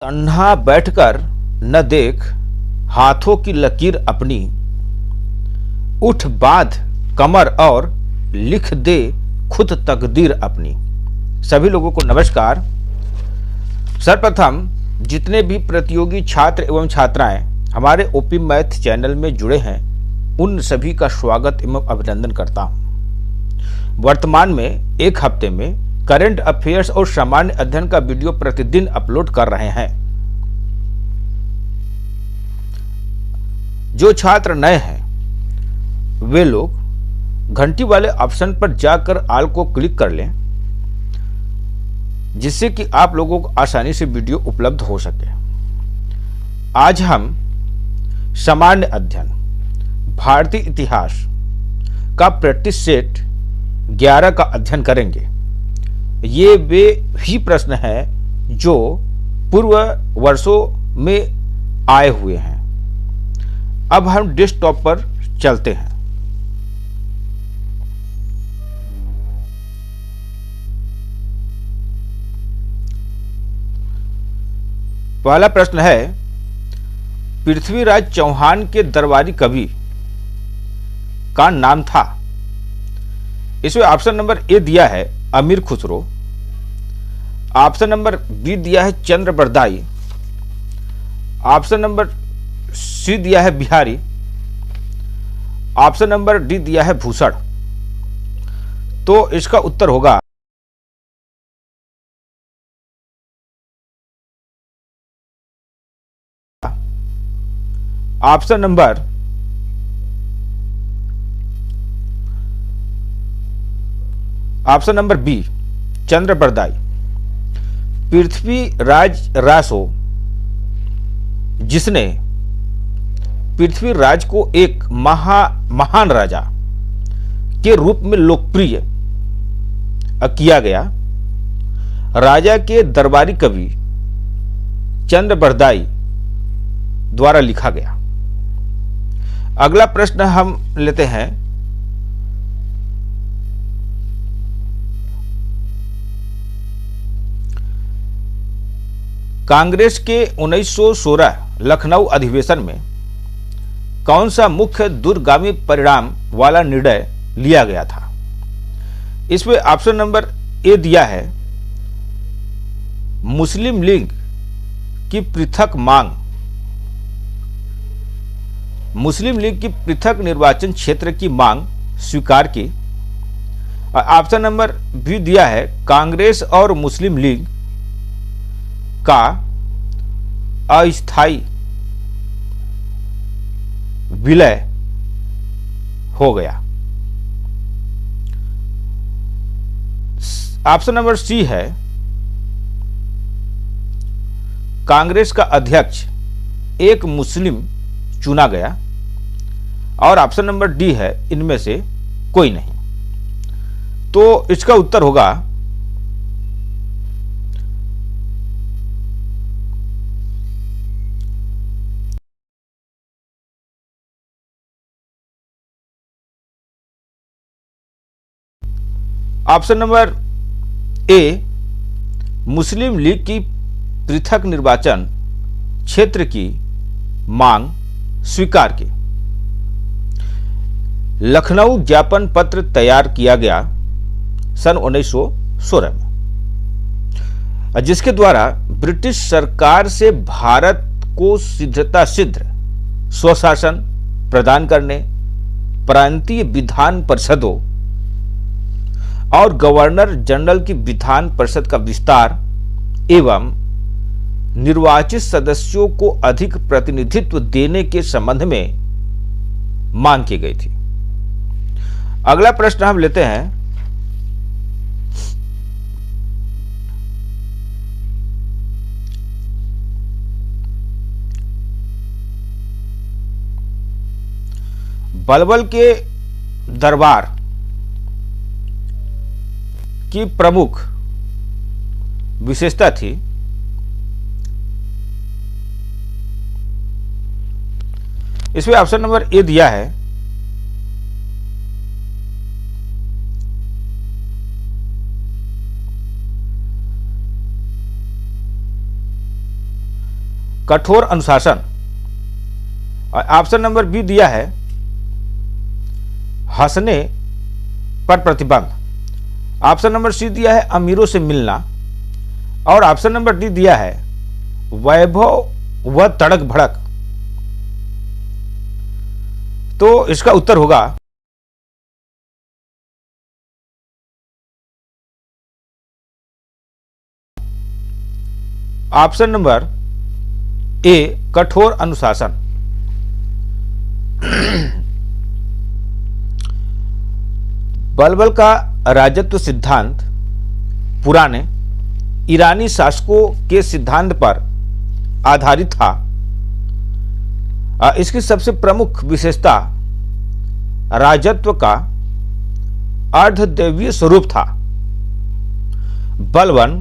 तन्हा बैठकर न देख हाथों की लकीर अपनी, उठ बांध कमर और लिख दे खुद तकदीर अपनी। सभी लोगों को नमस्कार। सर्वप्रथम जितने भी प्रतियोगी छात्र एवं छात्राएं हमारे ओपी मैथ चैनल में जुड़े हैं उन सभी का स्वागत एवं अभिनंदन करता हूं। वर्तमान में एक हफ्ते में करंट अफेयर्स और सामान्य अध्ययन का वीडियो प्रतिदिन अपलोड कर रहे हैं। जो छात्र नए हैं वे लोग घंटी वाले ऑप्शन पर जाकर ऑल को क्लिक कर लें, जिससे कि आप लोगों को आसानी से वीडियो उपलब्ध हो सके। आज हम सामान्य अध्ययन भारतीय इतिहास का प्रैक्टिस सेट 11 का अध्ययन करेंगे। ये वे ही प्रश्न हैं जो पूर्व वर्षों में आए हुए हैं। अब हम डेस्कटॉप पर चलते हैं। पहला प्रश्न है, पृथ्वीराज चौहान के दरबारी कवि का नाम था। इसमें ऑप्शन नंबर ए दिया है अमीर खुसरो, ऑप्शन नंबर बी दिया है चंद्र बरदाई, ऑप्शन नंबर सी दिया है बिहारी, ऑप्शन नंबर डी दिया है भूषण। तो इसका उत्तर होगा ऑप्शन नंबर बी चंद्र बरदाई। पृथ्वीराज रासो, जिसने पृथ्वीराज को एक महान राजा के रूप में लोकप्रिय किया गया, राजा के दरबारी कवि चंद्र बरदाई द्वारा लिखा गया। अगला प्रश्न हम लेते हैं, कांग्रेस के 1916 लखनऊ अधिवेशन में कौन सा मुख्य दूरगामी परिणाम वाला निर्णय लिया गया था। इसमें ऑप्शन नंबर ए दिया है मुस्लिम लीग की पृथक मांग, मुस्लिम लीग की पृथक निर्वाचन क्षेत्र की मांग स्वीकार की। और ऑप्शन नंबर बी दिया है कांग्रेस और मुस्लिम लीग का अस्थायी विलय हो गया। ऑप्शन नंबर सी है कांग्रेस का अध्यक्ष एक मुस्लिम चुना गया, और ऑप्शन नंबर डी है इनमें से कोई नहीं। तो इसका उत्तर होगा option number A Muslim league की पृथक निर्वाचन क्षेत्र की मांग स्वीकार की। लखनऊ ज्ञापन पत्र तैयार किया गया सन 1916 में, जिसके द्वारा ब्रिटिश सरकार से भारत को सिद्धता सिद्ध स्वशासन प्रदान करने, प्रांतीय विधान परिषदों और गवर्नर जनरल की विधान परिषद का विस्तार एवं निर्वाचित सदस्यों को अधिक प्रतिनिधित्व देने के संबंध में मांग की गई थी। अगला प्रश्न हम लेते हैं, बलबल के दरबार की प्रमुख विशेषता थी। इसमें ऑप्शन नंबर ए दिया है कठोर अनुशासन। और ऑप्शन नंबर बी दिया है हंसने पर प्रतिबंध। ऑप्शन नंबर सी दिया है अमीरों से मिलना। और ऑप्शन नंबर डी दिया है वैभव व तड़क भड़क। तो इसका उत्तर होगा ऑप्शन नंबर ए कठोर अनुशासन। बलबल का राजत्व सिद्धांत पुराने ईरानी शासकों के सिद्धांत पर आधारित था। इसकी सबसे प्रमुख विशेषता राजत्व का अर्धदैवीय स्वरूप था। बलबन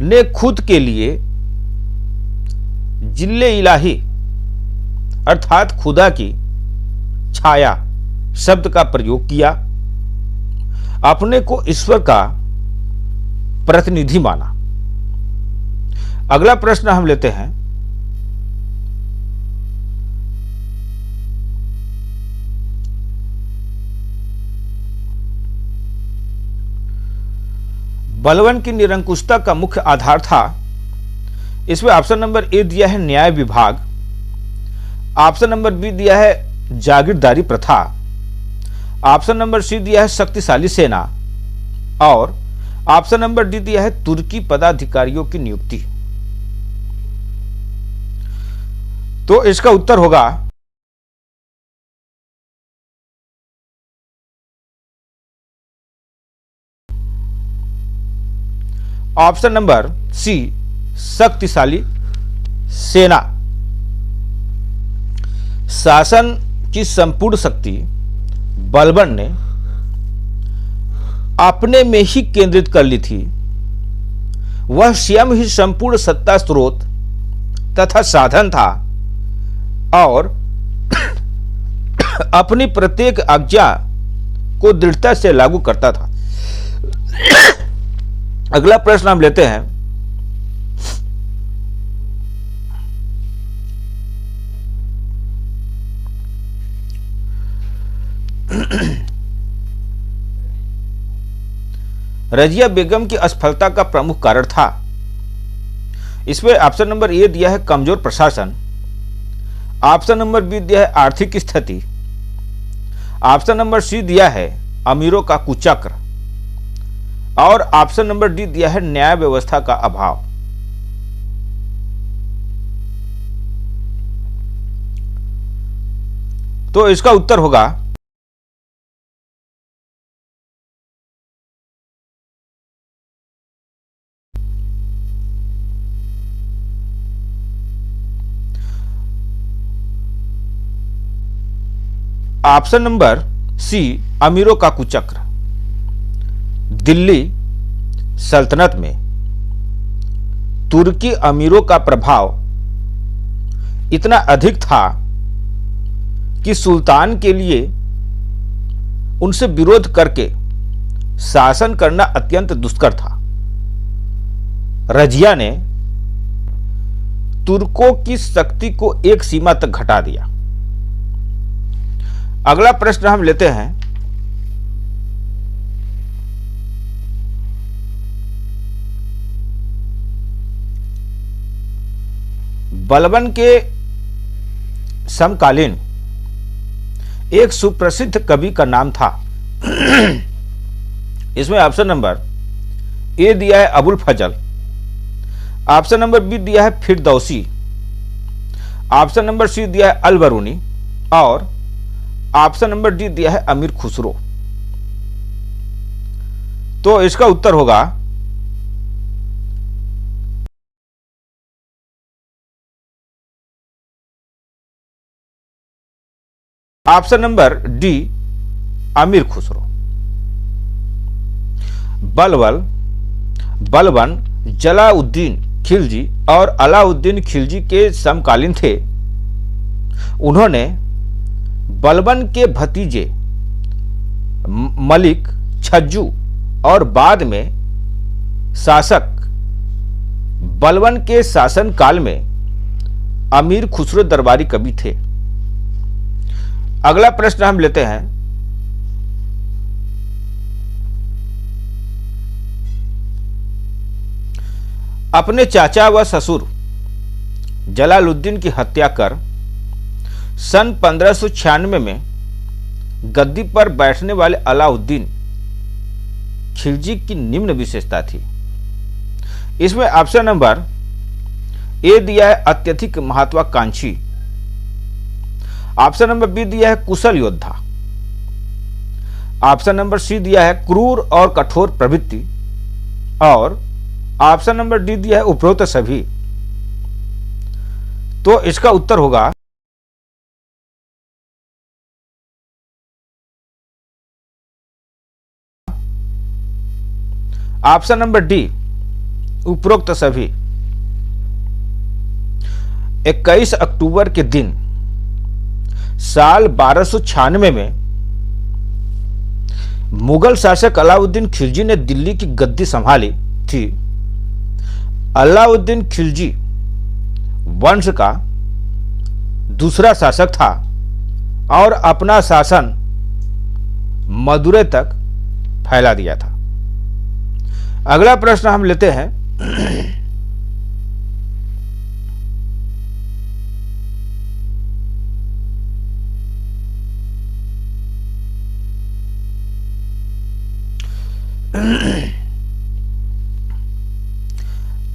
ने खुद के लिए जिल्ले इलाही अर्थात खुदा की छाया शब्द का प्रयोग किया, अपने को ईश्वर का प्रतिनिधि माना। अगला प्रश्न हम लेते हैं। बलबन की निरंकुशता का मुख्य आधार था। इसमें ऑप्शन नंबर ए दिया है न्याय विभाग। ऑप्शन नंबर बी दिया है जागीरदारी प्रथा। ऑप्शन नंबर सी दिया है शक्तिशाली सेना। और ऑप्शन नंबर डी दिया है तुर्की पदाधिकारियों की नियुक्ति। तो इसका उत्तर होगा ऑप्शन नंबर सी शक्तिशाली सेना। शासन की संपूर्ण शक्ति बलबन ने अपने में ही केंद्रित कर ली थी। वह स्वयं ही संपूर्ण सत्ता स्रोत तथा साधन था और अपनी प्रत्येक आज्ञा को दृढ़ता से लागू करता था। अगला प्रश्न हम लेते हैं। रजिया बेगम की असफलता का प्रमुख कारण था। इसमें ऑप्शन नंबर ए दिया है कमजोर प्रशासन। ऑप्शन नंबर बी दिया है आर्थिक स्थिति। ऑप्शन नंबर सी दिया है अमीरों का कुचक्र। और ऑप्शन नंबर डी दिया है न्याय व्यवस्था का अभाव। तो इसका उत्तर होगा ऑप्शन नंबर सी अमीरों का कुचक्र। दिल्ली सल्तनत में तुर्की अमीरों का प्रभाव इतना अधिक था कि सुल्तान के लिए उनसे विरोध करके शासन करना अत्यंत दुष्कर था। रजिया ने तुर्कों की शक्ति को एक सीमा तक घटा दिया। अगला प्रश्न हम लेते हैं। बलबन के समकालीन एक सुप्रसिद्ध कवि का नाम था। इसमें ऑप्शन नंबर ए दिया है अबुल फजल। ऑप्शन नंबर बी दिया है फिरदौसी। ऑप्शन नंबर सी दिया है अल बरूनी। और ऑप्शन नंबर डी दिया है अमीर खुसरो। तो इसका उत्तर होगा ऑप्शन नंबर डी अमीर खुसरो। बलबन जलाउद्दीन खिलजी और अलाउद्दीन खिलजी के समकालीन थे। उन्होंने बलबन के भतीजे मलिक छज्जू और बाद में शासक बलबन के शासन काल में अमीर खुसरो दरबारी कवि थे। अगला प्रश्न हम लेते हैं, अपने चाचा व ससुर जलालुद्दीन की हत्या कर सन 1596 में गद्दी पर बैठने वाले अलाउद्दीन खिलजी की निम्न विशेषता थी। इसमें ऑप्शन नंबर ए दिया है अत्यधिक महत्वाकांक्षी, ऑप्शन नंबर बी दिया है कुशल योद्धा, ऑप्शन नंबर सी दिया है क्रूर और कठोर प्रवृत्ति, और ऑप्शन नंबर डी दिया है उपरोक्त सभी। तो इसका उत्तर होगा ऑप्शन नंबर डी, उपरोक्त सभी। 21 अक्टूबर के दिन साल 1296 में मुगल शासक अलाउद्दीन खिलजी ने दिल्ली की गद्दी संभाली थी। अलाउद्दीन खिलजी वंश का दूसरा शासक था और अपना शासन मदुरै तक फैला दिया था। अगला प्रश्न हम लेते हैं,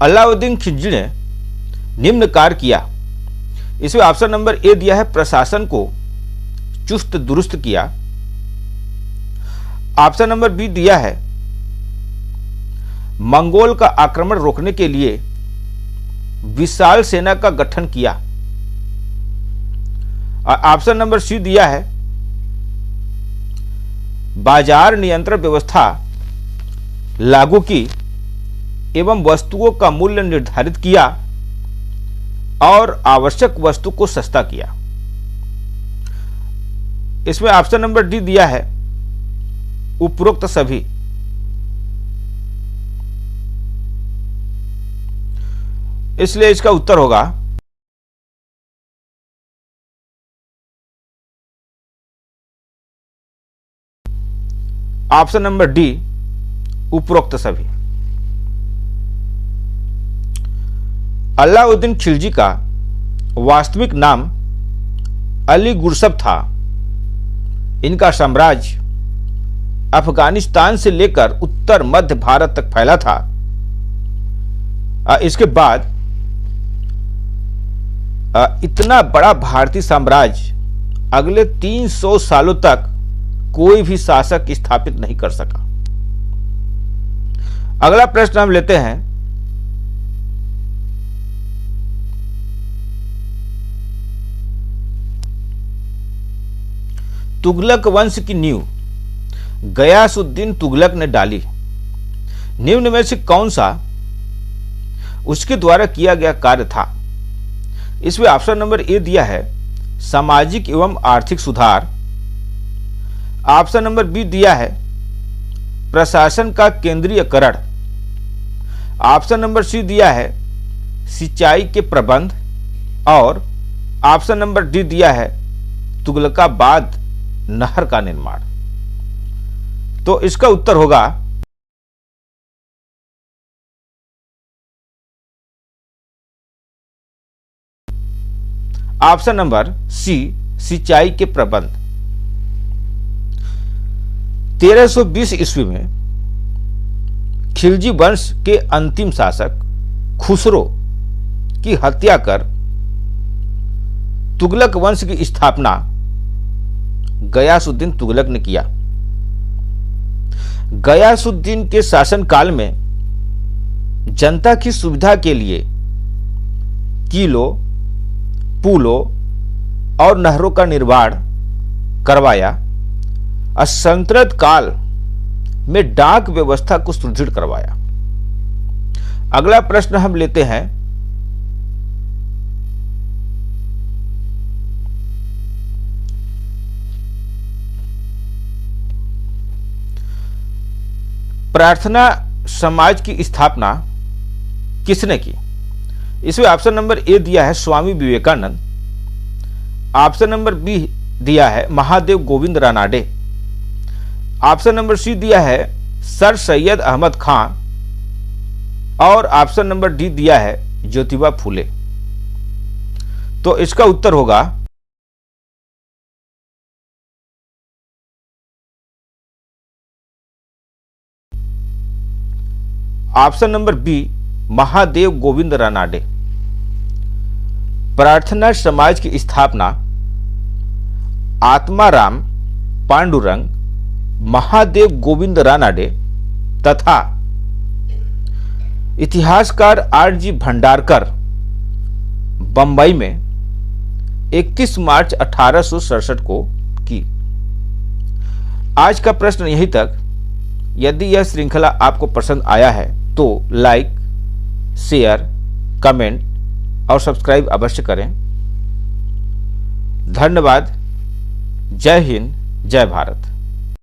अलाउद्दीन खिलजी ने निम्न कार्य किया। इसमें ऑप्शन नंबर ए दिया है प्रशासन को चुस्त दुरुस्त किया, ऑप्शन नंबर बी दिया है मंगोल का आक्रमण रोकने के लिए विशाल सेना का गठन किया, और ऑप्शन नंबर सी दिया है बाजार नियंत्रण व्यवस्था लागू की एवं वस्तुओं का मूल्य निर्धारित किया और आवश्यक वस्तु को सस्ता किया। इसमें ऑप्शन नंबर डी दिया है उपरोक्त सभी। इसलिए इसका उत्तर होगा ऑप्शन नंबर डी, उपरोक्त सभी। अलाउद्दीन खिलजी का वास्तविक नाम अली गुरसब था। इनका साम्राज्य अफगानिस्तान से लेकर उत्तर मध्य भारत तक फैला था। इसके बाद इतना बड़ा भारतीय साम्राज्य अगले 300 सालों तक कोई भी शासक स्थापित नहीं कर सका। अगला प्रश्न हम लेते हैं, तुगलक वंश की नींव गयासुद्दीन तुगलक ने डाली। निम्न में से कौन सा उसके द्वारा किया गया कार्य था? इसमें ऑप्शन नंबर ए दिया है सामाजिक एवं आर्थिक सुधार, ऑप्शन नंबर बी दिया है प्रशासन का केंद्रीयकरण, ऑप्शन नंबर सी दिया है सिंचाई के प्रबंध, और ऑप्शन नंबर डी दिया है तुगलकाबाद नहर का निर्माण। तो इसका उत्तर होगा ऑप्शन नंबर सी, सिंचाई के प्रबंध। 1320 ईस्वी में खिलजी वंश के अंतिम शासक खुसरो की हत्या कर तुगलक वंश की स्थापना गयासुद्दीन तुगलक ने किया। गयासुद्दीन के शासनकाल में जनता की सुविधा के लिए किलों, पुलों और नहरों का निर्माण करवाया और संतुलित काल में डाक व्यवस्था को सुदृढ़ करवाया। अगला प्रश्न हम लेते हैं, प्रार्थना समाज की स्थापना किसने की? इसमें ऑप्शन नंबर ए दिया है Swami Vivekananda, option number B दिया है Mahadev Govind Ranade, option number C दिया है सर सैयद अहमद खान और ऑप्शन नंबर डी दिया है ज्योतिबा फूले। तो इसका उत्तर होगा option number B Mahadev Govind Ranade. Prarthana Samaj की स्थापना आत्माराम पांडुरंग, महादेव गोविंद रानाडे तथा इतिहासकार आर.जी. भंडारकर बंबई में 31 मार्च 1867 को की। आज का प्रश्न यहीं तक। यदि यह श्रृंखला आपको पसंद आया है तो लाइक, शेयर, कमेंट और सब्सक्राइब अवश्य करें। धन्यवाद। जय हिंद, जय भारत।